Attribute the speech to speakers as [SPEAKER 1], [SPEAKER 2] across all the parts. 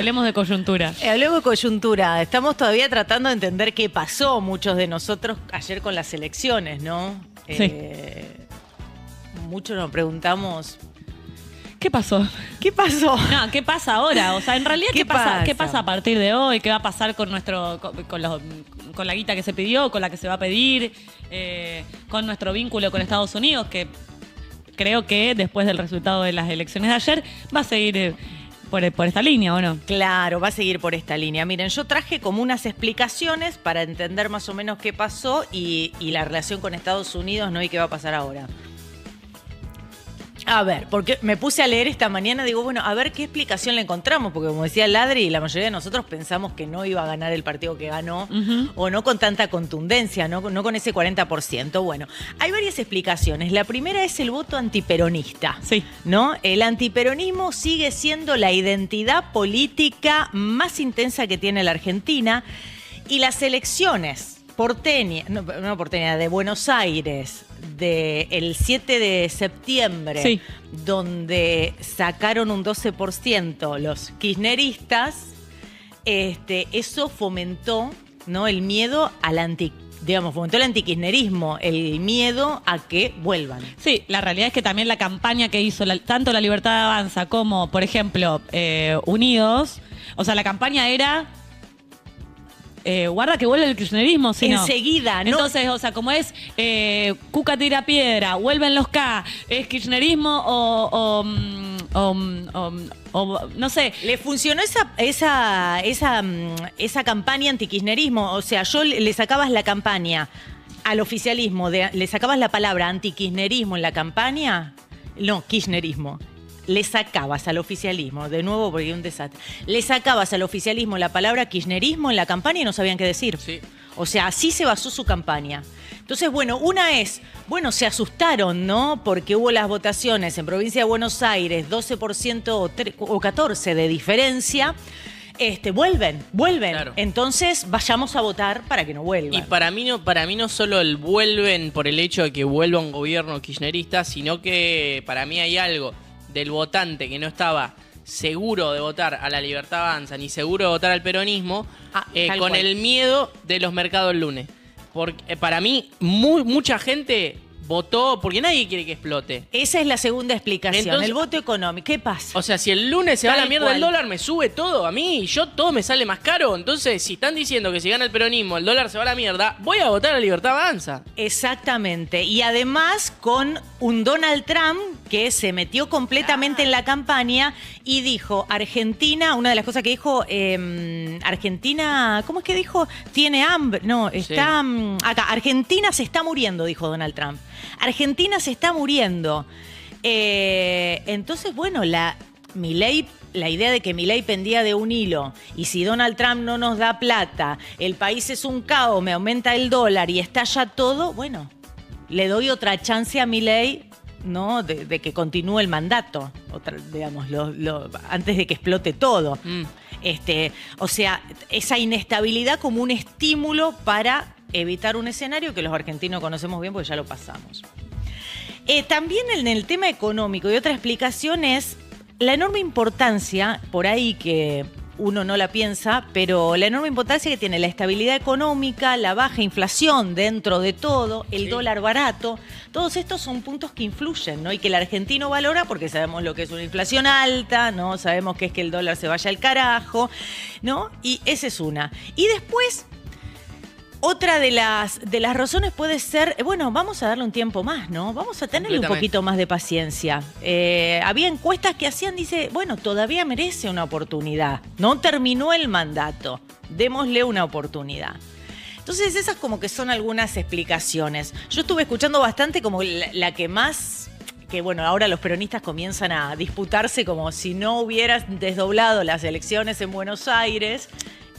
[SPEAKER 1] Hablemos de coyuntura.
[SPEAKER 2] Hablemos de coyuntura. Estamos todavía tratando de entender qué pasó muchos de nosotros ayer con las elecciones, ¿no?
[SPEAKER 1] Sí.
[SPEAKER 2] Muchos nos preguntamos,
[SPEAKER 1] ¿Qué pasó?
[SPEAKER 2] ¿qué pasó?
[SPEAKER 1] No, ¿qué pasa ahora? O sea, en realidad,
[SPEAKER 2] ¿Qué pasa?
[SPEAKER 1] ¿Qué pasa a partir de hoy? ¿Qué va a pasar con con la guita que se pidió, con la que se va a pedir, con nuestro vínculo con Estados Unidos, que creo que después del resultado de las elecciones de ayer va a seguir por esta línea, ¿o no?
[SPEAKER 2] Claro, va a seguir por esta línea. Miren, yo traje como unas explicaciones para entender más o menos qué pasó y la relación con Estados Unidos, ¿no? Y qué va a pasar ahora. A ver, porque me puse a leer esta mañana, digo, bueno, a ver qué explicación le encontramos, porque como decía Ladri, la mayoría de nosotros pensamos que no iba a ganar el partido que ganó, o no con tanta contundencia, no con ese 40%. Bueno, hay varias explicaciones. La primera es el voto antiperonista.
[SPEAKER 1] Sí.
[SPEAKER 2] ¿No? El antiperonismo sigue siendo la identidad política más intensa que tiene la Argentina, y las elecciones de Buenos Aires, del 7 de septiembre,
[SPEAKER 1] sí,
[SPEAKER 2] donde sacaron un 12% los kirchneristas, eso fomentó, ¿no? El miedo fomentó el antikirchnerismo, el miedo a que vuelvan.
[SPEAKER 1] Sí, la realidad es que también la campaña que hizo tanto la Libertad Avanza como, por ejemplo, Unidos, o sea, la campaña era... guarda que vuelve el kirchnerismo, si no.
[SPEAKER 2] Enseguida, ¿no?
[SPEAKER 1] Entonces, o sea, como es Cuca tira piedra, vuelven los K, es kirchnerismo o no sé.
[SPEAKER 2] Le funcionó esa campaña antikirchnerismo. O sea, le sacabas la campaña al oficialismo, le sacabas la palabra antikirchnerismo en la campaña. No, kirchnerismo. Le sacabas al oficialismo, de nuevo porque hay un desastre, le sacabas al oficialismo la palabra kirchnerismo en la campaña y no sabían qué decir. Sí. O sea, así se basó su campaña. Entonces, bueno, se asustaron, ¿no? Porque hubo las votaciones en provincia de Buenos Aires, 12% o 14% de diferencia. Vuelven. Claro. Entonces, vayamos a votar para que no vuelvan.
[SPEAKER 3] Y para mí no solo el vuelven por el hecho de que vuelva un gobierno kirchnerista, sino que para mí hay algo del votante que no estaba seguro de votar a la Libertad Avanza ni seguro de votar al peronismo, con el miedo de los mercados el lunes. Porque para mí mucha gente votó porque nadie quiere que explote.
[SPEAKER 2] Esa es la segunda explicación. Entonces, el voto económico. ¿Qué pasa?
[SPEAKER 3] O sea, si el lunes se va a la mierda el dólar, me sube todo a mí y todo me sale más caro. Entonces, si están diciendo que si gana el peronismo el dólar se va a la mierda, voy a votar a la Libertad Avanza.
[SPEAKER 2] Exactamente. Y además con un Donald Trump que se metió completamente en la campaña y dijo, Argentina, una de las cosas que dijo, Argentina, ¿cómo es que dijo? Tiene hambre. No, está acá. Argentina se está muriendo, dijo Donald Trump. Argentina se está muriendo. Entonces, bueno, la idea de que Milei pendía de un hilo y si Donald Trump no nos da plata, el país es un caos, me aumenta el dólar y estalla todo, bueno, le doy otra chance a Milei, ¿no? De que continúe el mandato, antes de que explote todo. O sea, esa inestabilidad como un estímulo para evitar un escenario que los argentinos conocemos bien porque ya lo pasamos. También en el tema económico y otra explicación es la enorme importancia, por ahí que uno no la piensa, pero la enorme importancia que tiene la estabilidad económica, la baja inflación dentro de todo, el dólar barato, todos estos son puntos que influyen, ¿no? Y que el argentino valora porque sabemos lo que es una inflación alta, ¿no? Sabemos que es que el dólar se vaya al carajo, ¿no? Y esa es una. Y después, otra de las razones puede ser, bueno, vamos a darle un tiempo más, ¿no? Vamos a tenerle un poquito más de paciencia. Había encuestas que hacían, dice, bueno, todavía merece una oportunidad. No terminó el mandato, démosle una oportunidad. Entonces esas como que son algunas explicaciones. Yo estuve escuchando bastante como la que más, que bueno, ahora los peronistas comienzan a disputarse como si no hubieras desdoblado las elecciones en Buenos Aires,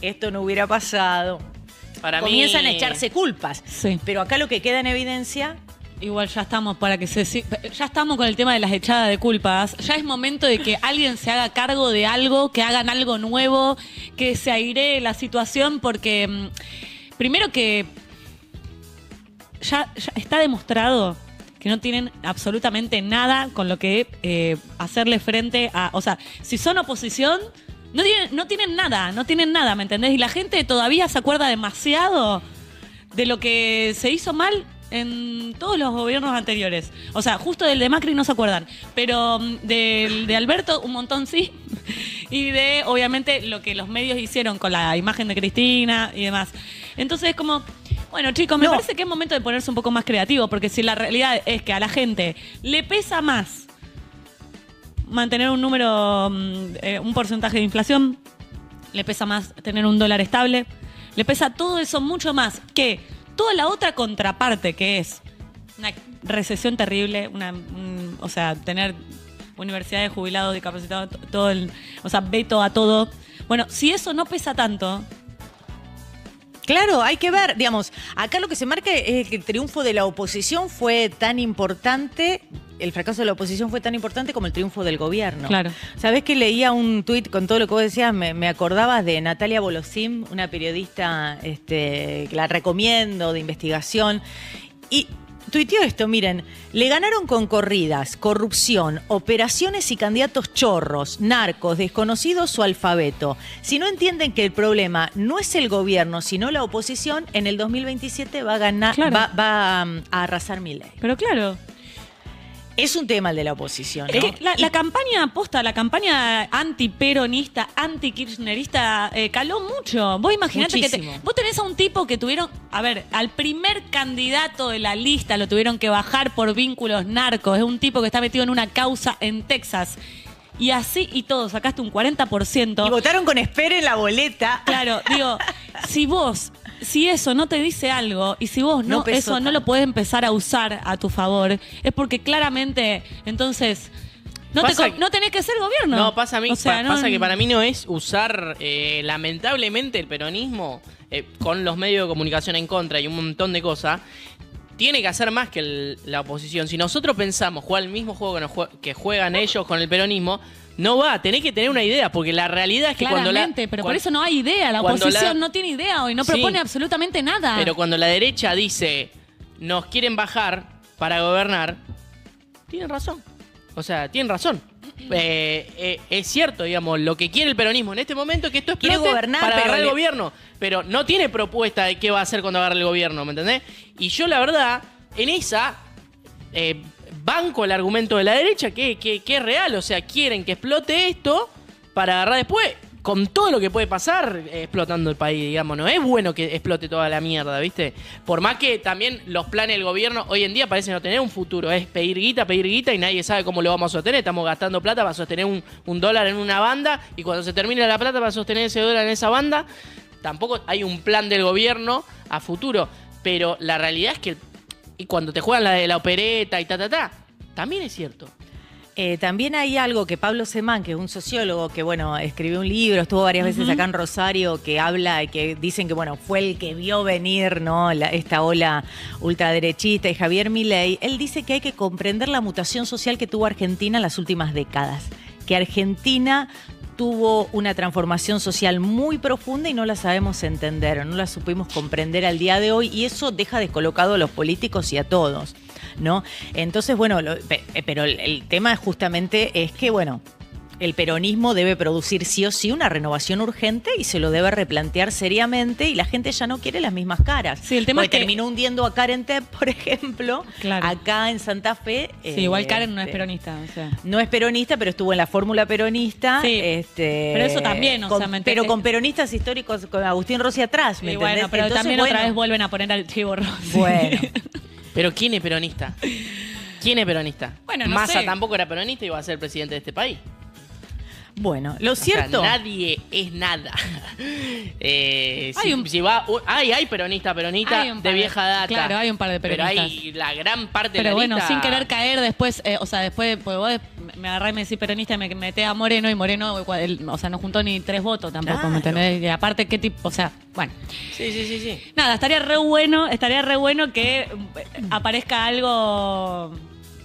[SPEAKER 2] esto no hubiera pasado. Comienzan a echarse culpas. Sí. Pero acá lo que queda en evidencia...
[SPEAKER 1] Igual ya estamos ya estamos con el tema de las echadas de culpas. Ya es momento de que alguien se haga cargo de algo, que hagan algo nuevo, que se airee la situación, porque primero que ya está demostrado que no tienen absolutamente nada con lo que hacerle frente a... O sea, si son oposición, No tienen nada, ¿me entendés? Y la gente todavía se acuerda demasiado de lo que se hizo mal en todos los gobiernos anteriores. O sea, justo del de Macri no se acuerdan, pero del de Alberto un montón sí. Y de, obviamente, lo que los medios hicieron con la imagen de Cristina y demás. Entonces es como, bueno, chicos, me parece que es momento de ponerse un poco más creativo, porque si la realidad es que a la gente le pesa más mantener un número, un porcentaje de inflación, le pesa más tener un dólar estable, le pesa todo eso mucho más que toda la otra contraparte, que es una recesión terrible, o sea, tener universidades, jubilados, discapacitados, o sea, veto a todo. Bueno, si eso no pesa tanto.
[SPEAKER 2] Claro, hay que ver, digamos, acá lo que se marca es que el triunfo de la oposición fue tan importante, el fracaso de la oposición fue tan importante como el triunfo del gobierno.
[SPEAKER 1] Claro.
[SPEAKER 2] ¿Sabés que leía un tuit con todo lo que vos decías? Me acordabas de Natalia Bolosim, una periodista que la recomiendo, de investigación, y tuiteó esto, miren, le ganaron con corridas, corrupción, operaciones y candidatos chorros, narcos, desconocidos o alfabeto. Si no entienden que el problema no es el gobierno, sino la oposición, en el 2027 va a ganar,
[SPEAKER 1] claro,
[SPEAKER 2] va a arrasar Milei.
[SPEAKER 1] Pero claro.
[SPEAKER 2] Es un tema el de la oposición, ¿no?
[SPEAKER 1] Es que la campaña aposta, la campaña antiperonista, antikirchnerista, caló mucho. Vos imaginate
[SPEAKER 2] Muchísimo.
[SPEAKER 1] que vos tenés a un tipo que tuvieron, a ver, al primer candidato de la lista lo tuvieron que bajar por vínculos narcos. Es un tipo que está metido en una causa en Texas. Y así y todo, sacaste un 40%.
[SPEAKER 2] Y votaron con espera en la boleta.
[SPEAKER 1] Claro, digo, si eso no te dice algo y si vos
[SPEAKER 2] No pesó
[SPEAKER 1] eso no
[SPEAKER 2] tanto.
[SPEAKER 1] lo podés empezar a usar a tu favor, es porque claramente, entonces, no tenés que ser gobierno.
[SPEAKER 3] No, pasa a mí,
[SPEAKER 1] O sea,
[SPEAKER 3] pasa que para mí no es usar, lamentablemente, el peronismo con los medios de comunicación en contra y un montón de cosas. Tiene que hacer más que la oposición. Si nosotros pensamos jugar el mismo juego que juegan ellos con el peronismo, no va, tenés que tener una idea, porque la realidad es que
[SPEAKER 1] claramente, pero por eso no hay idea. La oposición no tiene idea hoy, no propone absolutamente nada.
[SPEAKER 3] Pero cuando la derecha dice, nos quieren bajar para gobernar, tienen razón. O sea, tienen razón. Es cierto, digamos, lo que quiere el peronismo en este momento es que esto explote
[SPEAKER 2] Quiere gobernar,
[SPEAKER 3] para
[SPEAKER 2] pero
[SPEAKER 3] agarrar el gobierno. Pero no tiene propuesta de qué va a hacer cuando agarre el gobierno, ¿me entendés? Y yo, la verdad, en esa banco el argumento de la derecha que es real. O sea, quieren que explote esto para agarrar después. Con todo lo que puede pasar explotando el país, digamos, no es bueno que explote toda la mierda, ¿viste? Por más que también los planes del gobierno hoy en día parecen no tener un futuro, es pedir guita y nadie sabe cómo lo vamos a sostener. Estamos gastando plata para sostener un dólar en una banda y cuando se termine la plata para sostener ese dólar en esa banda, tampoco hay un plan del gobierno a futuro. Pero la realidad es que y cuando te juegan la de la opereta y también es cierto.
[SPEAKER 2] También hay algo que Pablo Semán, que es un sociólogo que, bueno, escribió un libro, estuvo varias veces acá en Rosario, que habla, que dicen que, bueno, fue el que vio venir, ¿no? Esta ola ultraderechista y Javier Milei. Él dice que hay que comprender la mutación social que tuvo Argentina en las últimas décadas. Que Argentina tuvo una transformación social muy profunda y no la sabemos entender, no la supimos comprender al día de hoy y eso deja descolocado a los políticos y a todos, ¿no? Entonces, bueno, pero el tema justamente es que, bueno, el peronismo debe producir sí o sí una renovación urgente y se lo debe replantear seriamente y la gente ya no quiere las mismas caras.
[SPEAKER 1] Sí, el tema
[SPEAKER 2] porque
[SPEAKER 1] es que
[SPEAKER 2] terminó hundiendo a Karen Tepp, por ejemplo,
[SPEAKER 1] claro,
[SPEAKER 2] acá en Santa Fe.
[SPEAKER 1] Sí, igual Karen no es peronista, o sea.
[SPEAKER 2] No es peronista, pero estuvo en la fórmula peronista.
[SPEAKER 1] Sí, pero eso también, o sea,
[SPEAKER 2] pero con peronistas históricos, con Agustín Rossi atrás, ¿me
[SPEAKER 1] Y
[SPEAKER 2] entendés?
[SPEAKER 1] bueno, pero
[SPEAKER 2] Entonces,
[SPEAKER 1] también otra vez vuelven a poner al Chivo Rossi.
[SPEAKER 2] Bueno.
[SPEAKER 3] Pero ¿quién es peronista? ¿Quién es peronista?
[SPEAKER 1] Bueno, no
[SPEAKER 3] Massa
[SPEAKER 1] sé.
[SPEAKER 3] tampoco era peronista y iba a ser presidente de este país.
[SPEAKER 2] Bueno, lo
[SPEAKER 3] O sea,
[SPEAKER 2] cierto.
[SPEAKER 3] nadie es nada.
[SPEAKER 1] Hay
[SPEAKER 3] hay peronista
[SPEAKER 1] Hay un
[SPEAKER 3] de
[SPEAKER 1] par
[SPEAKER 3] vieja data.
[SPEAKER 1] Claro, hay un par de peronistas.
[SPEAKER 3] Pero hay la gran parte de
[SPEAKER 1] Pero
[SPEAKER 3] la
[SPEAKER 1] bueno,
[SPEAKER 3] lista.
[SPEAKER 1] sin querer caer después, o sea, después pues vos me agarrás y me decís peronista y me metés a Moreno y Moreno, o sea, no juntó ni 3 votos tampoco,
[SPEAKER 2] Claro.
[SPEAKER 1] ¿me entendés? Y aparte, ¿qué tipo? O sea, bueno.
[SPEAKER 3] Sí.
[SPEAKER 1] Nada, estaría re bueno que aparezca algo,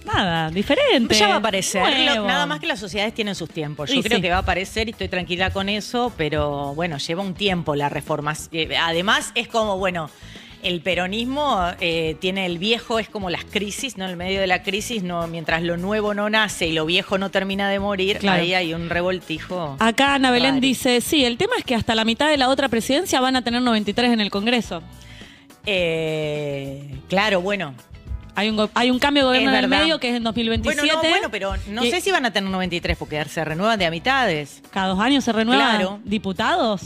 [SPEAKER 1] nada, diferente.
[SPEAKER 2] Ya va a aparecer.
[SPEAKER 1] nuevo.
[SPEAKER 2] Nada más que las sociedades tienen sus tiempos. Yo
[SPEAKER 1] Y
[SPEAKER 2] creo
[SPEAKER 1] sí.
[SPEAKER 2] que va a aparecer y estoy tranquila con eso, pero bueno, lleva un tiempo la reforma. Además, es como, bueno, El peronismo tiene el viejo, es como las crisis, ¿no? En el medio de la crisis, no, mientras lo nuevo no nace y lo viejo no termina de morir,
[SPEAKER 1] Claro.
[SPEAKER 2] ahí hay un revoltijo.
[SPEAKER 1] Acá Ana Belén
[SPEAKER 2] raro.
[SPEAKER 1] dice, sí, el tema es que hasta la mitad de la otra presidencia van a tener 93 en el Congreso.
[SPEAKER 2] Claro, bueno.
[SPEAKER 1] Hay un cambio de gobierno
[SPEAKER 2] Es
[SPEAKER 1] en el
[SPEAKER 2] verdad.
[SPEAKER 1] medio que es en 2027.
[SPEAKER 2] Bueno, pero no
[SPEAKER 1] Y
[SPEAKER 2] sé si van a tener 93 porque se renuevan de a mitades,
[SPEAKER 1] Cada 2 años se renuevan
[SPEAKER 2] Claro.
[SPEAKER 1] diputados.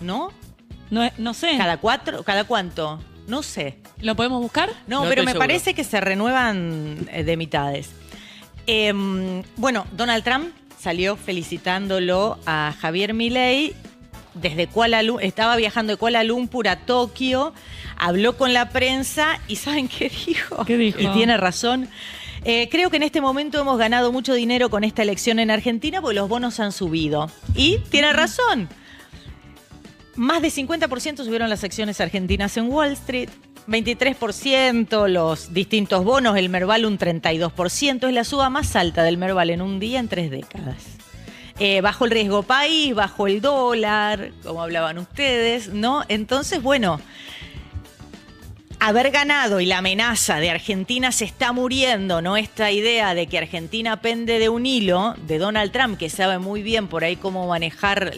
[SPEAKER 2] ¿no?
[SPEAKER 1] No sé.
[SPEAKER 2] ¿Cada cuánto? No sé.
[SPEAKER 1] ¿Lo podemos buscar?
[SPEAKER 2] No,
[SPEAKER 3] No
[SPEAKER 2] pero
[SPEAKER 3] estoy
[SPEAKER 2] me
[SPEAKER 3] seguro.
[SPEAKER 2] parece que se renuevan de mitades. Bueno, Donald Trump salió felicitándolo a Javier Milei desde Kuala Lumpur, estaba viajando de Kuala Lumpur a Tokio, habló con la prensa y ¿saben qué dijo?
[SPEAKER 1] ¿Qué dijo?
[SPEAKER 2] Y tiene razón. Creo que en este momento hemos ganado mucho dinero con esta elección en Argentina porque los bonos han subido. Y tiene razón. Más de 50% subieron las acciones argentinas en Wall Street, 23% los distintos bonos, el Merval un 32%, es la suba más alta del Merval en un día en 3 décadas. Bajo el riesgo país, bajo el dólar, como hablaban ustedes, ¿no? Entonces, bueno, haber ganado y la amenaza de Argentina se está muriendo, ¿no? Esta idea de que Argentina pende de un hilo de Donald Trump, que sabe muy bien por ahí cómo manejar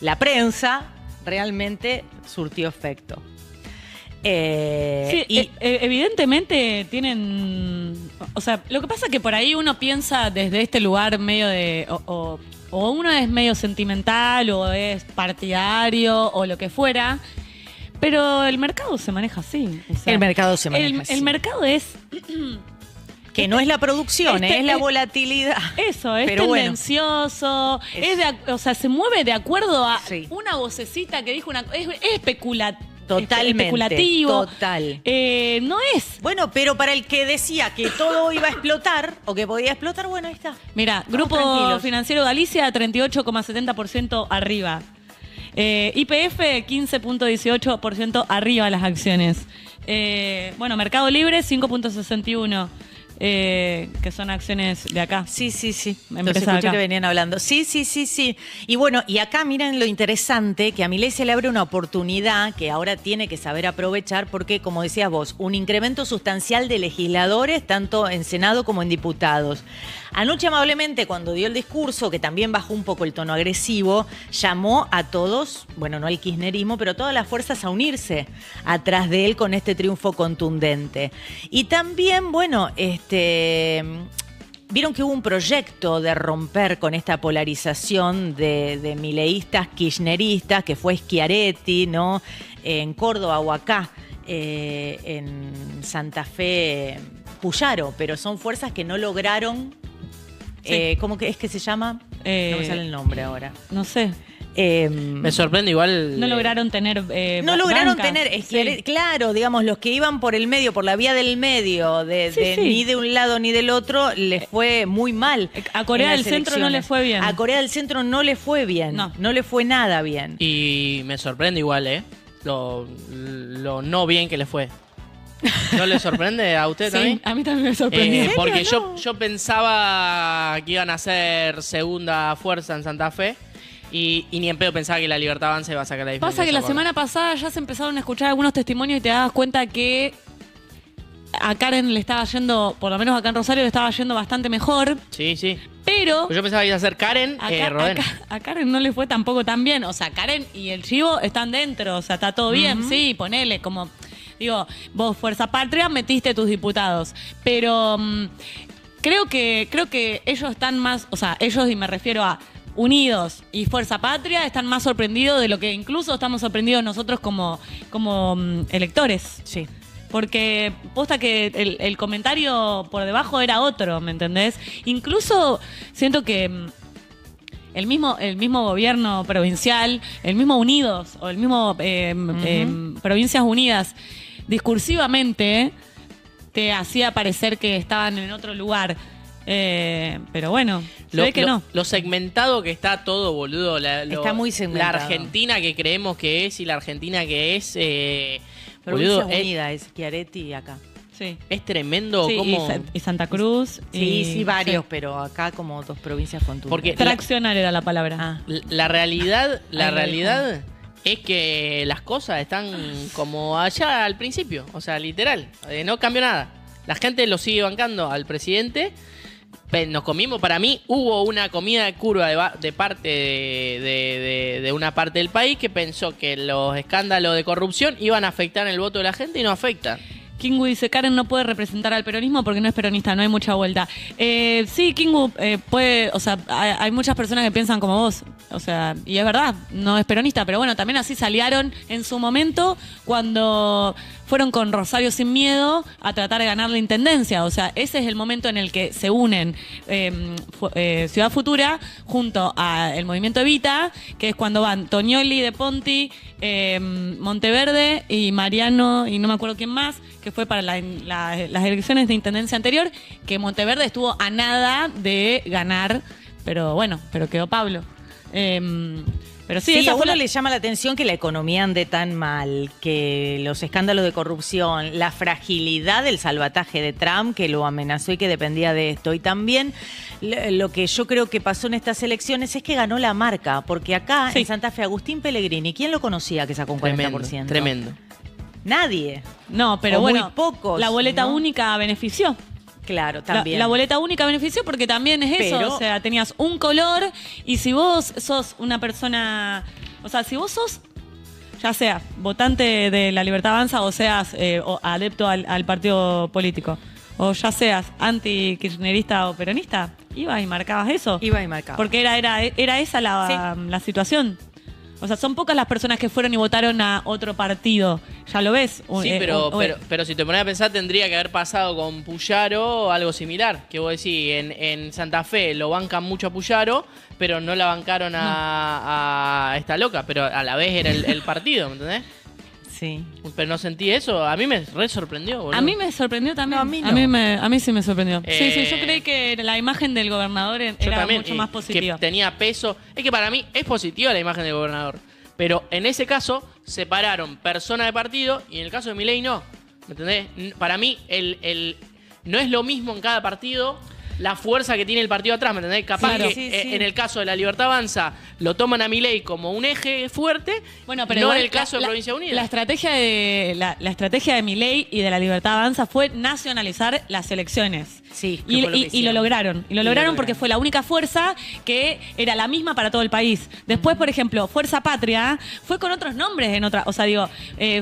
[SPEAKER 2] la prensa, realmente surtió efecto.
[SPEAKER 1] Sí, evidentemente tienen... O sea, lo que pasa es que por ahí uno piensa desde este lugar medio de... O uno es medio sentimental o es partidario o lo que fuera, pero el mercado se maneja así. O sea,
[SPEAKER 2] El mercado se maneja así.
[SPEAKER 1] El mercado es...
[SPEAKER 2] Que no es la producción, es la volatilidad.
[SPEAKER 1] Eso, es
[SPEAKER 2] Pero bueno.
[SPEAKER 1] tendencioso, o sea, se mueve de acuerdo a
[SPEAKER 2] Sí.
[SPEAKER 1] una vocecita que dijo es
[SPEAKER 2] Totalmente,
[SPEAKER 1] especulativo.
[SPEAKER 2] total.
[SPEAKER 1] No es.
[SPEAKER 2] Bueno, pero para el que decía que todo iba a explotar o que podía explotar, bueno, ahí está.
[SPEAKER 1] Mira,
[SPEAKER 2] Estamos
[SPEAKER 1] Grupo
[SPEAKER 2] tranquilos.
[SPEAKER 1] Financiero Galicia 38,70% arriba. YPF 15,18% arriba las acciones. Bueno, Mercado Libre 5,61%. Que son acciones de acá.
[SPEAKER 2] Sí.
[SPEAKER 1] Me
[SPEAKER 2] Los
[SPEAKER 1] empresa
[SPEAKER 2] escuché
[SPEAKER 1] acá.
[SPEAKER 2] que venían hablando. Sí. Y bueno, y acá miren lo interesante, que a Milei se le abre una oportunidad que ahora tiene que saber aprovechar porque, como decías vos, un incremento sustancial de legisladores, tanto en Senado como en diputados. Anoche amablemente, cuando dio el discurso, que también bajó un poco el tono agresivo, llamó a todos, bueno, no al kirchnerismo, pero a todas las fuerzas a unirse atrás de él con este triunfo contundente. Y también, bueno, vieron que hubo un proyecto de romper con esta polarización de mileístas, kirchneristas, que fue Schiaretti, ¿no? En Córdoba o acá, en Santa Fe, Puyaro, pero son fuerzas que no lograron.
[SPEAKER 1] Sí.
[SPEAKER 2] ¿Cómo que es que se llama? No me sale el nombre ahora.
[SPEAKER 1] No sé.
[SPEAKER 3] Me sorprende igual.
[SPEAKER 1] No lograron tener.
[SPEAKER 2] No lograron
[SPEAKER 1] bancas.
[SPEAKER 2] tener,
[SPEAKER 1] Sí.
[SPEAKER 2] claro, digamos, los que iban por el medio, por la vía del medio,
[SPEAKER 1] Sí.
[SPEAKER 2] ni de un lado ni del otro, les fue muy mal.
[SPEAKER 1] A Corea
[SPEAKER 2] en
[SPEAKER 1] del
[SPEAKER 2] las
[SPEAKER 1] Centro no
[SPEAKER 2] elecciones.
[SPEAKER 1] le fue bien.
[SPEAKER 2] A Corea del Centro no le fue bien. No le fue nada bien.
[SPEAKER 3] Y me sorprende igual, lo no bien que le fue. ¿No le sorprende a usted
[SPEAKER 1] Sí,
[SPEAKER 3] también?
[SPEAKER 1] a mí también me sorprendió.
[SPEAKER 3] Porque
[SPEAKER 2] No.
[SPEAKER 3] yo pensaba que iban a ser segunda fuerza en Santa Fe y ni en pedo pensaba que la Libertad Avanza iba a sacar la diferencia.
[SPEAKER 1] Pasa que la semana pasada ya se empezaron a escuchar algunos testimonios y te dabas cuenta que a Karen le estaba yendo, por lo menos acá en Rosario, le estaba yendo bastante mejor,
[SPEAKER 3] Sí.
[SPEAKER 1] pero
[SPEAKER 3] Yo pensaba que iba a ser Karen Rodén.
[SPEAKER 1] a Karen no le fue tampoco tan bien. O sea, Karen y el Chivo están dentro, o sea, está todo bien, sí, ponele como... Digo, vos, Fuerza Patria, metiste tus diputados, pero creo que ellos están más, o sea, ellos, y me refiero a Unidos y Fuerza Patria, están más sorprendidos de lo que incluso estamos sorprendidos nosotros como electores.
[SPEAKER 2] Sí.
[SPEAKER 1] Porque posta que el comentario por debajo era otro, ¿me entendés? Incluso siento que el mismo gobierno provincial, el mismo Unidos o el mismo Provincias Unidas, discursivamente te hacía parecer que estaban en otro lugar. Pero bueno, se ve que no.
[SPEAKER 3] Lo segmentado que está todo, boludo.
[SPEAKER 2] Está muy segmentado.
[SPEAKER 3] La Argentina que creemos que es y la Argentina que es...
[SPEAKER 2] Provincias
[SPEAKER 3] boludo,
[SPEAKER 2] Unidas, es Schiaretti acá.
[SPEAKER 1] Sí.
[SPEAKER 3] es tremendo
[SPEAKER 1] Sí,
[SPEAKER 3] cómo...
[SPEAKER 1] y Santa Cruz.
[SPEAKER 2] Sí, varios,
[SPEAKER 1] sí.
[SPEAKER 2] pero acá como dos provincias contundentes.
[SPEAKER 3] Porque
[SPEAKER 1] Traccionar era la palabra.
[SPEAKER 2] Ah.
[SPEAKER 3] La realidad,
[SPEAKER 1] Ahí lo
[SPEAKER 3] realidad es que las cosas están como allá al principio, o sea, literal, no cambió nada. La gente lo sigue bancando al presidente. Nos comimos, para mí, hubo una comida de curva de parte de una parte del país que pensó que los escándalos de corrupción iban a afectar el voto de la gente y no afectan.
[SPEAKER 1] Kingu dice, Karen no puede representar al peronismo porque no es peronista, no hay mucha vuelta. Sí, Kingu puede, o sea, hay muchas personas que piensan como vos, o sea, y es verdad, no es peronista, pero bueno, también así salieron en su momento cuando fueron con Rosario Sin Miedo a tratar de ganar la intendencia. O sea, ese es el momento en el que se unen Ciudad Futura junto al movimiento Evita, que es cuando van Toñoli de Ponti, Monteverde y Mariano, y no me acuerdo quién más, que fue para las elecciones de intendencia anterior, que Monteverde estuvo a nada de ganar, pero bueno, pero quedó Pablo. Pero sí,
[SPEAKER 2] a uno le llama la atención que la economía ande tan mal, que los escándalos de corrupción, la fragilidad del salvataje de Trump, que lo amenazó y que dependía de esto. Y también lo que yo creo que pasó en estas elecciones es que ganó la marca, porque acá en Santa Fe, Agustín Pellegrini, ¿quién lo conocía que sacó un 40%?
[SPEAKER 3] Tremendo.
[SPEAKER 2] Nadie.
[SPEAKER 1] No, pero
[SPEAKER 2] muy
[SPEAKER 1] bueno,
[SPEAKER 2] pocos,
[SPEAKER 1] la boleta
[SPEAKER 2] ¿no?
[SPEAKER 1] única benefició.
[SPEAKER 2] Claro, también.
[SPEAKER 1] La boleta única benefició porque también es eso,
[SPEAKER 2] Pero-
[SPEAKER 1] o sea, tenías un color y si vos sos una persona, o sea, si vos sos, ya sea votante de La Libertad Avanza o seas o adepto al partido político, o ya seas anti-kirchnerista o peronista, ibas y marcabas eso.
[SPEAKER 2] Iba y marcaba.
[SPEAKER 1] Porque era esa la situación. O sea, son pocas las personas que fueron y votaron a otro partido. Ya lo ves.
[SPEAKER 3] Sí, pero si te pones a pensar, tendría que haber pasado con Puyaro algo similar. Que vos decís, en Santa Fe lo bancan mucho a Puyaro, pero no la bancaron a esta loca. Pero a la vez era el partido, ¿me entendés?
[SPEAKER 2] Sí.
[SPEAKER 3] Pero no sentí eso. A mí me re sorprendió, boludo.
[SPEAKER 1] A mí me sorprendió también.
[SPEAKER 2] No, a mí no.
[SPEAKER 1] A mí sí me sorprendió. Sí, yo
[SPEAKER 3] Eh,
[SPEAKER 1] creí que la imagen del gobernador
[SPEAKER 3] Yo
[SPEAKER 1] era
[SPEAKER 3] también,
[SPEAKER 1] mucho más positiva.
[SPEAKER 3] Que tenía peso. Es que para mí es positiva la imagen del gobernador. Pero en ese caso separaron persona de partido y en el caso de Milei no. ¿Me entendés? Para mí no es lo mismo en cada partido la fuerza que tiene el partido atrás, ¿me entendés? Capaz
[SPEAKER 1] Claro.
[SPEAKER 3] que
[SPEAKER 2] Sí, sí.
[SPEAKER 3] en el caso de la Libertad Avanza lo toman a Milei como un eje fuerte,
[SPEAKER 1] Bueno, pero
[SPEAKER 3] no
[SPEAKER 1] igual
[SPEAKER 3] en el caso de Provincia Unida.
[SPEAKER 1] La estrategia de Milei y de la Libertad Avanza fue nacionalizar las elecciones.
[SPEAKER 2] Sí, que
[SPEAKER 1] Y,
[SPEAKER 2] fue lo que
[SPEAKER 1] y lo
[SPEAKER 2] hicieron.
[SPEAKER 1] lograron. Y lo lograron porque fue la única fuerza que era la misma para todo el país. Después, por ejemplo, Fuerza Patria fue con otros nombres en otra. O sea, digo,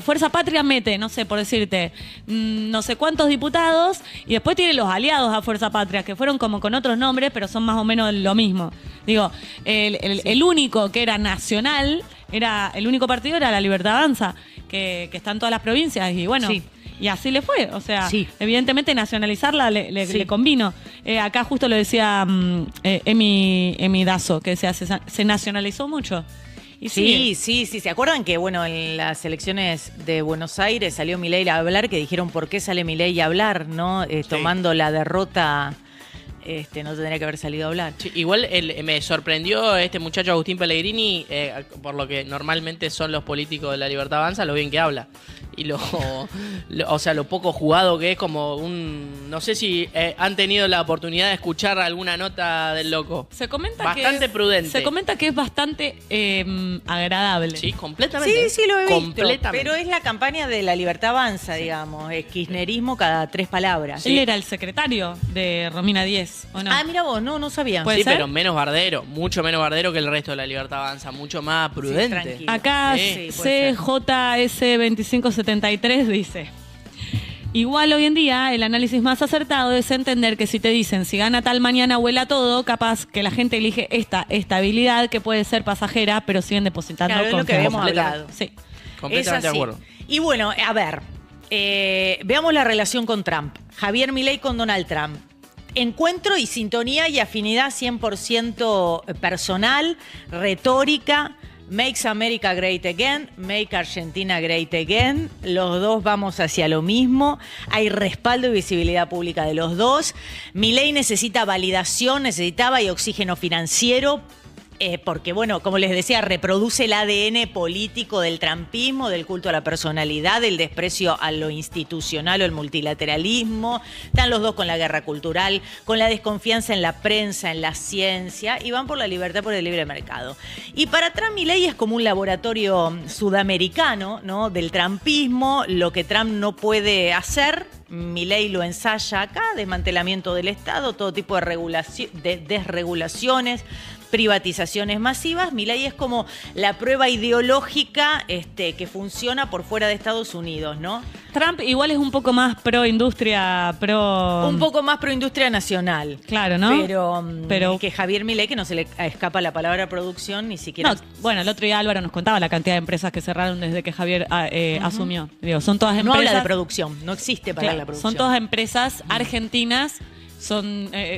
[SPEAKER 1] Fuerza Patria mete, no sé, por decirte, no sé cuántos diputados, y después tiene los aliados a Fuerza Patria, que fueron como con otros nombres, pero son más o menos lo mismo. Digo, el único que era nacional, el único partido era la Libertad Avanza, que está en todas las provincias, y bueno.
[SPEAKER 2] Sí.
[SPEAKER 1] Y así le fue, o sea,
[SPEAKER 2] Sí.
[SPEAKER 1] evidentemente nacionalizarla le
[SPEAKER 2] Sí.
[SPEAKER 1] convino. Acá justo lo decía Emi Dazo, que decía, se nacionalizó mucho. Y
[SPEAKER 2] Sí, ¿Se acuerdan que, bueno, en las elecciones de Buenos Aires salió Milei a hablar, que dijeron por qué sale Milei a hablar, ¿no? Tomando la derrota, no tendría que haber salido a hablar.
[SPEAKER 3] Sí, igual me sorprendió este muchacho Agustín Pellegrini, por lo que normalmente son los políticos de la Libertad Avanza, lo bien que habla. Y o sea, lo poco jugado que es, como no sé si han tenido la oportunidad de escuchar alguna nota del loco.
[SPEAKER 1] Se comenta
[SPEAKER 3] Bastante prudente.
[SPEAKER 1] Se comenta que es bastante agradable.
[SPEAKER 3] Sí, completamente.
[SPEAKER 2] Sí, lo he visto.
[SPEAKER 3] Completamente.
[SPEAKER 2] Pero es la campaña de la Libertad Avanza, digamos. Es kirchnerismo cada 3 palabras.
[SPEAKER 1] Él era el secretario de Romina 10, ¿o no?
[SPEAKER 2] Ah, mira vos, no sabía.
[SPEAKER 1] Puede
[SPEAKER 3] Sí,
[SPEAKER 1] ser.
[SPEAKER 3] pero menos bardero, mucho menos bardero que el resto de la Libertad Avanza, mucho más prudente.
[SPEAKER 2] tranquilo.
[SPEAKER 1] Acá
[SPEAKER 2] Sí, puede ser.
[SPEAKER 1] CJS2573 dice: igual hoy en día el análisis más acertado es entender que si te dicen si gana tal mañana vuela todo, capaz que la gente elige esta estabilidad que puede ser pasajera, pero siguen depositando
[SPEAKER 2] Claro, es lo que
[SPEAKER 1] confianza.
[SPEAKER 2] habíamos hablado.
[SPEAKER 1] Sí.
[SPEAKER 3] Completamente
[SPEAKER 2] Es así.
[SPEAKER 3] de acuerdo.
[SPEAKER 2] Y bueno, a ver, veamos la relación con Trump. Javier Milei con Donald Trump. Encuentro y sintonía y afinidad 100% personal, retórica. Makes America Great Again, Make Argentina Great Again. Los dos vamos hacia lo mismo. Hay respaldo y visibilidad pública de los dos. Milei necesitaba y oxígeno financiero Porque, bueno, como les decía, reproduce el ADN político del trumpismo, del culto a la personalidad, del desprecio a lo institucional o el multilateralismo. Están los dos con la guerra cultural, con la desconfianza en la prensa, en la ciencia, y van por la libertad, por el libre mercado. Y para Trump, Milei es como un laboratorio sudamericano, ¿no?, del trumpismo. Lo que Trump no puede hacer, Milei lo ensaya acá: desmantelamiento del Estado, todo tipo de desregulaciones, privatizaciones masivas. Milei es como la prueba ideológica que funciona por fuera de Estados Unidos, ¿no?
[SPEAKER 1] Trump igual es un poco más pro industria,
[SPEAKER 2] Un poco más pro industria nacional.
[SPEAKER 1] Claro, ¿no?
[SPEAKER 2] Pero que Javier Milei, que no se le escapa la palabra producción, ni siquiera...
[SPEAKER 1] No, bueno, el otro día Álvaro nos contaba la cantidad de empresas que cerraron desde que Javier asumió. Digo, son todas empresas...
[SPEAKER 2] No habla de producción, no existe para la producción.
[SPEAKER 1] Son todas empresas argentinas.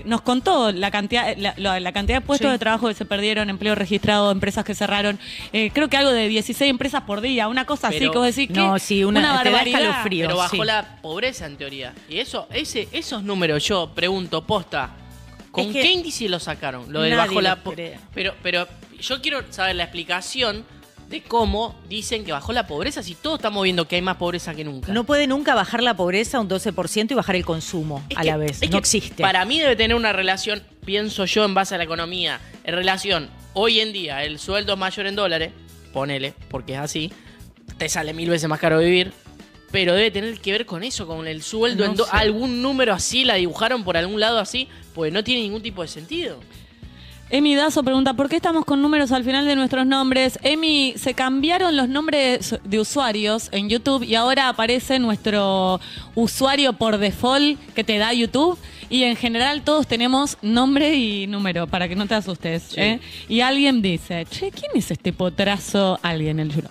[SPEAKER 1] Nos contó la cantidad de puestos de trabajo que se perdieron, empleo registrado, empresas que cerraron. Creo que algo de 16 empresas por día, una cosa así que vos decís que
[SPEAKER 2] no, sí, una
[SPEAKER 1] barbaridad.
[SPEAKER 3] Pero bajó la pobreza en teoría. Y esos números, yo pregunto, posta, ¿con qué índice lo sacaron? Lo de bajó la pobreza. Pero yo quiero saber la explicación de cómo dicen que bajó la pobreza si todos estamos viendo que hay más pobreza que nunca.
[SPEAKER 2] No puede nunca bajar la pobreza un 12% y bajar el consumo a la vez. No existe.
[SPEAKER 3] Para mí debe tener una relación, pienso yo, en base a la economía. En relación, hoy en día, el sueldo es mayor en dólares, ponele, porque es así, te sale 1000 veces más caro vivir, pero debe tener que ver con eso, con el sueldo.
[SPEAKER 2] No sé.
[SPEAKER 3] Algún número así, la dibujaron por algún lado así, pues no tiene ningún tipo de sentido.
[SPEAKER 1] Emi Dazo pregunta, ¿por qué estamos con números al final de nuestros nombres? Emi, se cambiaron los nombres de usuarios en YouTube y ahora aparece nuestro usuario por default que te da YouTube. Y en general todos tenemos nombre y número, para que no te asustes.
[SPEAKER 3] Sí.
[SPEAKER 1] Y alguien dice, che, ¿quién es este potrazo? Alguien, el juro.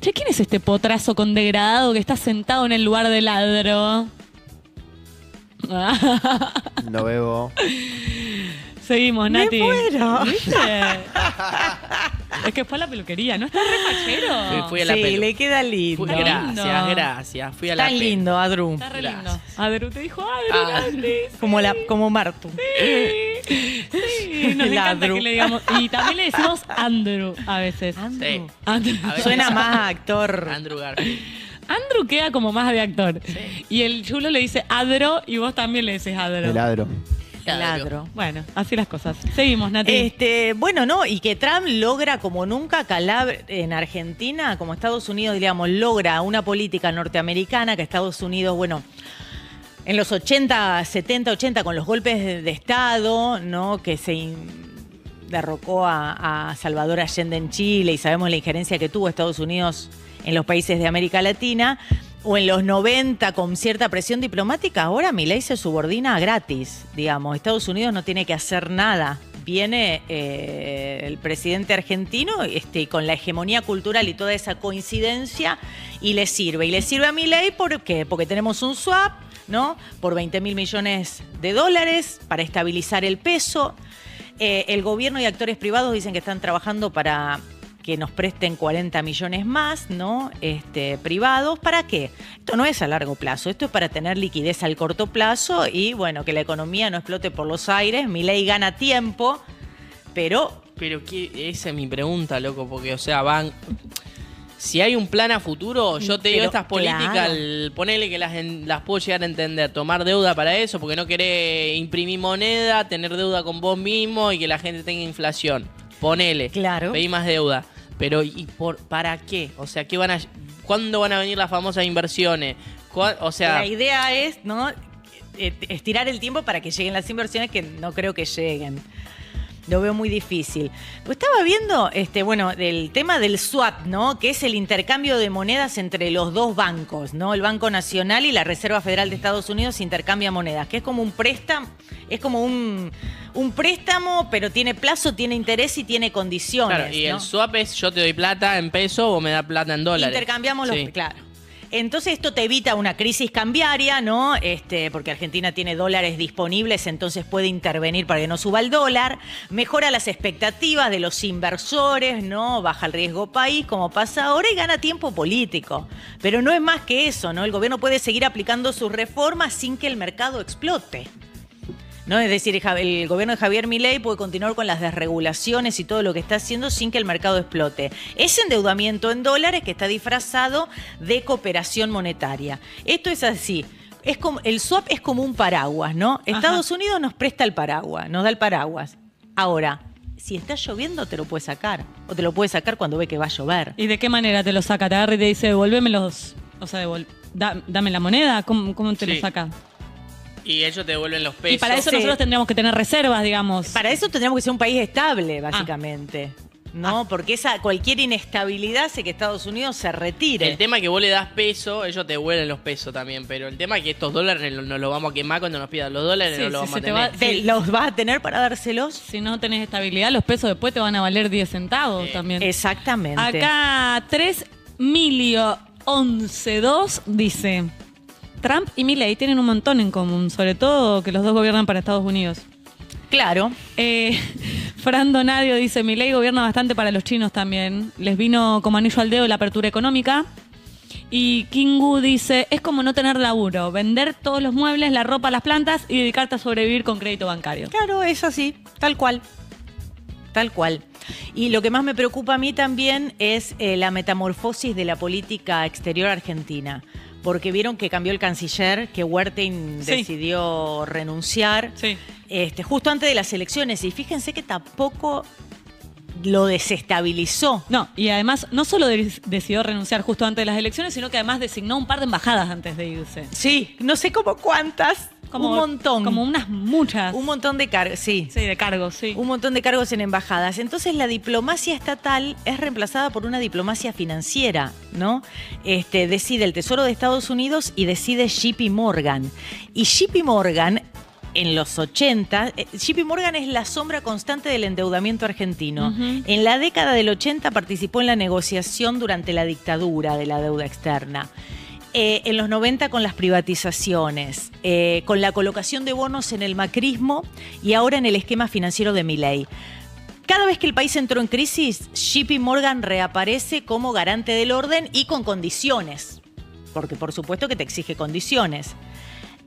[SPEAKER 1] Che, ¿quién es este potrazo con degradado que está sentado en el lugar de ladro?
[SPEAKER 4] Lo veo.
[SPEAKER 1] Seguimos, Nati.
[SPEAKER 2] Me muero.
[SPEAKER 1] ¿Viste? Es que fue a la peluquería, ¿no? Está re fachero.
[SPEAKER 3] Fui a la
[SPEAKER 2] Sí,
[SPEAKER 3] pelu.
[SPEAKER 2] le queda lindo.
[SPEAKER 1] lindo.
[SPEAKER 3] Gracias. Fui a la
[SPEAKER 2] Tan
[SPEAKER 3] pelu.
[SPEAKER 2] lindo, Adru.
[SPEAKER 1] Está re lindo.
[SPEAKER 3] Gracias.
[SPEAKER 1] Adru te dijo, Adru, Nati.
[SPEAKER 2] Como Martu.
[SPEAKER 1] Sí, nos encanta
[SPEAKER 2] Adru.
[SPEAKER 1] que le digamos. Y también le decimos Andrew a veces.
[SPEAKER 2] Andru.
[SPEAKER 3] Sí.
[SPEAKER 1] Andrew.
[SPEAKER 3] A ver.
[SPEAKER 2] Suena más a actor.
[SPEAKER 3] Andrew Garfield.
[SPEAKER 1] Andrew queda como más de actor. Y el chulo le dice Adro y vos también le decís Adro.
[SPEAKER 4] El ladro.
[SPEAKER 2] Ladro.
[SPEAKER 1] Bueno, así las cosas. Seguimos, Nati.
[SPEAKER 2] Bueno, no, y que Trump logra como nunca calar en Argentina, como Estados Unidos, digamos, logra una política norteamericana que Estados Unidos, bueno, en los 80, 70, 80, con los golpes de Estado, ¿no?, que se derrocó a Salvador Allende en Chile, y sabemos la injerencia que tuvo Estados Unidos en los países de América Latina, o en los 90 con cierta presión diplomática. Ahora Milei se subordina gratis, digamos. Estados Unidos no tiene que hacer nada. Viene el presidente argentino con la hegemonía cultural y toda esa coincidencia y le sirve. Y le sirve a Milei ¿por qué? Porque tenemos un swap, ¿no?, por 20.000 millones de dólares para estabilizar el peso. El gobierno y actores privados dicen que están trabajando para que nos presten 40 millones más, ¿no?, privados. ¿Para qué? Esto no es a largo plazo, esto es para tener liquidez al corto plazo y, bueno, que la economía no explote por los aires. Milei gana tiempo, pero...
[SPEAKER 3] Pero esa es mi pregunta, loco, porque, o sea, si hay un plan a futuro, yo te digo,
[SPEAKER 2] Pero,
[SPEAKER 3] estas políticas,
[SPEAKER 2] claro.
[SPEAKER 3] ponele que las puedo llegar a entender, tomar deuda para eso, porque no querés imprimir moneda, tener deuda con vos mismo y que la gente tenga inflación. Ponele,
[SPEAKER 2] Claro.
[SPEAKER 3] pedí más deuda. Pero, ¿para qué? O sea, ¿cuándo van a venir las famosas inversiones? O sea,
[SPEAKER 2] La idea es, ¿no?, estirar el tiempo para que lleguen las inversiones, que no creo que lleguen. Lo veo muy difícil. Pues estaba viendo, el tema del swap, ¿no?, que es el intercambio de monedas entre los dos bancos, ¿no? El Banco Nacional y la Reserva Federal de Estados Unidos intercambian monedas, que es como un préstamo, un préstamo, pero tiene plazo, tiene interés y tiene condiciones.
[SPEAKER 3] claro, y
[SPEAKER 2] ¿no?
[SPEAKER 3] el swap es yo te doy plata en peso, vos me das plata en dólares.
[SPEAKER 2] Intercambiamos
[SPEAKER 3] Sí.
[SPEAKER 2] claro. Entonces esto te evita una crisis cambiaria, ¿no? Porque Argentina tiene dólares disponibles, entonces puede intervenir para que no suba el dólar. Mejora las expectativas de los inversores, ¿no? Baja el riesgo país, como pasa ahora, y gana tiempo político. Pero no es más que eso, ¿no? El gobierno puede seguir aplicando sus reformas sin que el mercado explote. ¿no? Es decir, el gobierno de Javier Milei puede continuar con las desregulaciones y todo lo que está haciendo sin que el mercado explote. Es endeudamiento en dólares que está disfrazado de cooperación monetaria. Esto es así. Es como, el swap es como un paraguas, ¿no? Estados Unidos nos presta el paraguas, nos da el paraguas. Ahora, si está lloviendo, te lo puede sacar. O te lo puede sacar cuando ve que va a llover.
[SPEAKER 1] ¿Y de qué manera te lo saca? Te agarra y te dice, devolveme los... O sea, dame la moneda. ¿Cómo te lo saca?
[SPEAKER 3] Y ellos te devuelven los pesos.
[SPEAKER 1] Y para eso nosotros tendríamos que tener reservas, digamos.
[SPEAKER 2] Para eso tendríamos que ser un país estable, básicamente. ¿No? Porque cualquier inestabilidad hace que Estados Unidos se retire.
[SPEAKER 3] El tema es que vos le das peso, ellos te devuelven los pesos también. Pero el tema es que estos dólares nos los vamos a quemar cuando nos pidan los dólares,
[SPEAKER 1] Sí,
[SPEAKER 3] no los
[SPEAKER 1] sí,
[SPEAKER 3] vamos a tener.
[SPEAKER 2] ¿Los vas a tener para dárselos?
[SPEAKER 1] Si no tenés estabilidad, los pesos después te van a valer 10 centavos también.
[SPEAKER 2] Exactamente.
[SPEAKER 1] Acá 3.011.2 dice: Trump y Milei tienen un montón en común, sobre todo que los dos gobiernan para Estados Unidos.
[SPEAKER 2] Claro.
[SPEAKER 1] Fran Donadio dice: Milei gobierna bastante para los chinos también. Les vino como anillo al dedo la apertura económica. Y Kingu dice: es como no tener laburo, vender todos los muebles, la ropa, las plantas y dedicarte a sobrevivir con crédito bancario.
[SPEAKER 2] Claro, es así, tal cual. Tal cual. Y lo que más me preocupa a mí también es la metamorfosis de la política exterior argentina. Porque vieron que cambió el canciller, que Huertin decidió renunciar justo antes de las elecciones. Y fíjense que tampoco lo desestabilizó.
[SPEAKER 1] No, y además no solo decidió renunciar justo antes de las elecciones, sino que además designó un par de embajadas antes de irse.
[SPEAKER 2] Sí, no sé cómo cuántas. Un montón.
[SPEAKER 1] Como unas muchas.
[SPEAKER 2] Un montón de cargos, sí.
[SPEAKER 1] Sí, de cargos, sí.
[SPEAKER 2] Un montón de cargos en embajadas. Entonces la diplomacia estatal es reemplazada por una diplomacia financiera, ¿no? Decide el Tesoro de Estados Unidos y decide JP Morgan. Y JP Morgan, en los 80, JP Morgan es la sombra constante del endeudamiento argentino. En la década del 80 participó en la negociación durante la dictadura de la deuda externa. En los 90 con las privatizaciones, con la colocación de bonos en el macrismo y ahora en el esquema financiero de Milei. Cada vez que el país entró en crisis, JP Morgan reaparece como garante del orden y con condiciones, porque por supuesto que te exige condiciones.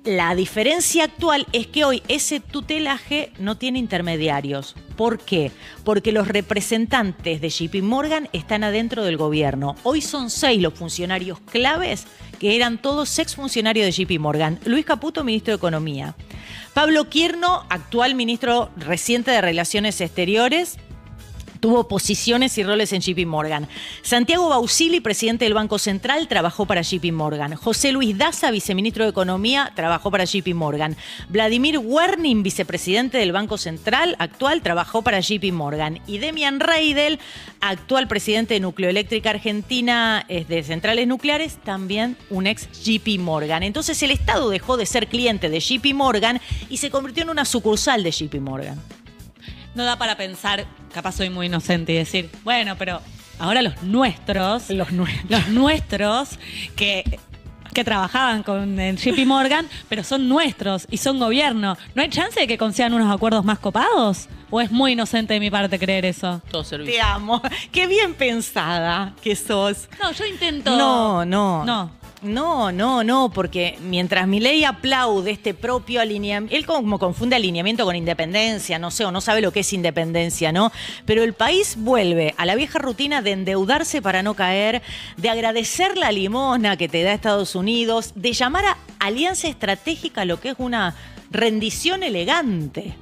[SPEAKER 2] La diferencia actual es que hoy ese tutelaje no tiene intermediarios. ¿Por qué? Porque los representantes de JP Morgan están adentro del gobierno. Hoy son 6 los funcionarios claves que eran todos exfuncionarios de JP Morgan. Luis Caputo, ministro de Economía. Pablo Quierno, actual ministro reciente de Relaciones Exteriores, tuvo posiciones y roles en JP Morgan. Santiago Bausili, presidente del Banco Central, trabajó para JP Morgan. José Luis Daza, viceministro de Economía, trabajó para JP Morgan. Vladimir Werning, vicepresidente del Banco Central actual, trabajó para JP Morgan. Y Demian Reidel, actual presidente de Nucleoeléctrica Argentina, de centrales nucleares, también un ex JP Morgan. Entonces el Estado dejó de ser cliente de JP Morgan y se convirtió en una sucursal de JP Morgan.
[SPEAKER 1] No da para pensar, capaz soy muy inocente y decir, bueno, pero ahora los nuestros que trabajaban con el JP Morgan, pero son nuestros y son gobierno, ¿no hay chance de que consigan unos acuerdos más copados? ¿O es muy inocente de mi parte creer eso?
[SPEAKER 3] Todo servicio.
[SPEAKER 2] Te amo. Qué bien pensada que sos.
[SPEAKER 1] No, yo intento...
[SPEAKER 2] No, porque mientras Milei aplaude este propio alineamiento, él como confunde alineamiento con independencia, no sé, o no sabe lo que es independencia, ¿no? Pero el país vuelve a la vieja rutina de endeudarse para no caer, de agradecer la limosna que te da Estados Unidos, de llamar a alianza estratégica lo que es una rendición elegante.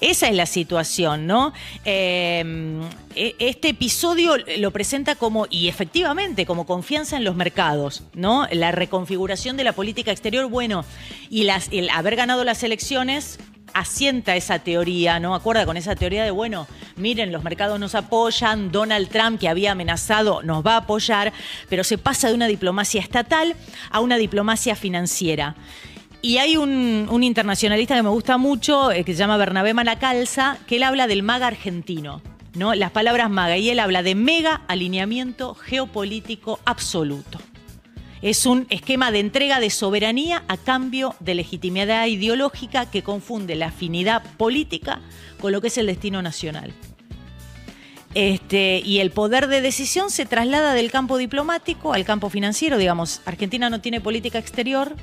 [SPEAKER 2] Esa es la situación, ¿no? Este episodio lo presenta como, y efectivamente, como confianza en los mercados, ¿no? La reconfiguración de la política exterior, bueno, y el haber ganado las elecciones asienta esa teoría, ¿no? Acuerda con esa teoría de, bueno, miren, los mercados nos apoyan, Donald Trump, que había amenazado, nos va a apoyar, pero se pasa de una diplomacia estatal a una diplomacia financiera. Y hay un internacionalista que me gusta mucho, que se llama Bernabé Manacalza, que él habla del MAGA argentino, ¿no? Las palabras MAGA, y él habla de mega alineamiento geopolítico absoluto. Es un esquema de entrega de soberanía a cambio de legitimidad ideológica que confunde la afinidad política con lo que es el destino nacional. Y el poder de decisión se traslada del campo diplomático al campo financiero. Digamos, Argentina no tiene política exterior,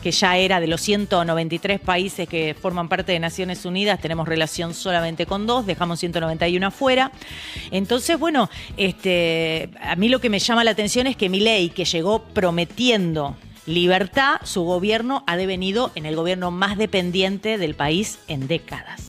[SPEAKER 2] que ya era de los 193 países que forman parte de Naciones Unidas, tenemos relación solamente con 2, dejamos 191 afuera. Entonces, bueno, a mí lo que me llama la atención es que Milei, que llegó prometiendo libertad, su gobierno ha devenido en el gobierno más dependiente del país en décadas.